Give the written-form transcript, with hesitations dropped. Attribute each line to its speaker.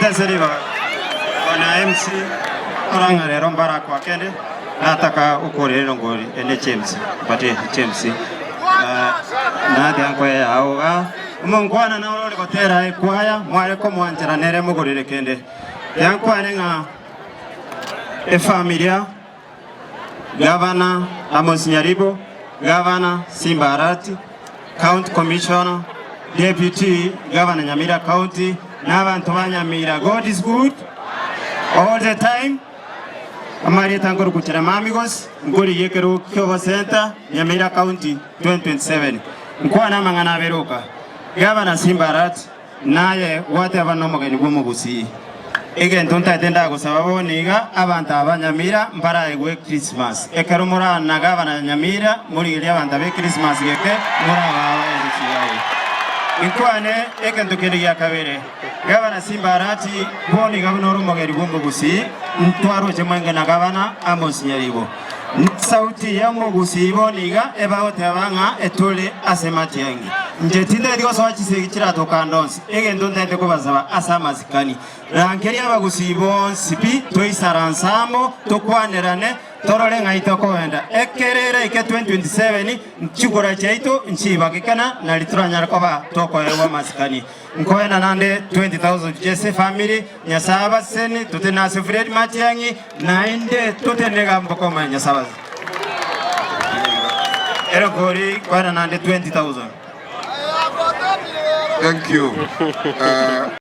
Speaker 1: Mtazaliwa wana MC oranga rero mbara kwa kende nataka ukorero ngori ene James pate James na yango ya aoga umongwana na urore gotera ikwaya mware ko mwanjira nere mugorire kende yango anenga familia Governor Amos Nyaribo, Governor Simba Arati, County Commissioner, Deputy Governor Nyamira County, n'abantu ba Nyamira. God is good all the time. Amari tangoro kuchira mamigos ngori yekero Kiova Center Nyamira County 2027. Nkwana mangana beruka. Governor Simba Arati naye wate abano mugeni bumugusi. Ege ntonta tenda gusaba niga abantu abanyamira mbara egwe Christmas ekero mura naga Nyamira muri iri abantu be Christmas geke mura bawe ndisiyaye inkwane ege ndokeri ya kabere Gavana Simba Arati boni gabano rumogeri gumbo gusi ntwaro chemanga na Gavana Amos Nyaribo sauti ya mugusi boniga ebaote abanga etole asemati yangi njetinde dio so akisegikira to kandonsi ege ndonda ndeko bazaba asama zikani rankeri abagusi bon sipi toisaransamo tokwanerane torole ngaito koenda ekerere ike 2027 nchigora chaito nchibakikana na lituranya koba toko ewa masikani nkoena nande 20,000 jese family nyasaba seni tutena Fred Matiangi nainde tutenega mbokoma nyasaba erogori kwa nande 20,000.
Speaker 2: Thank you.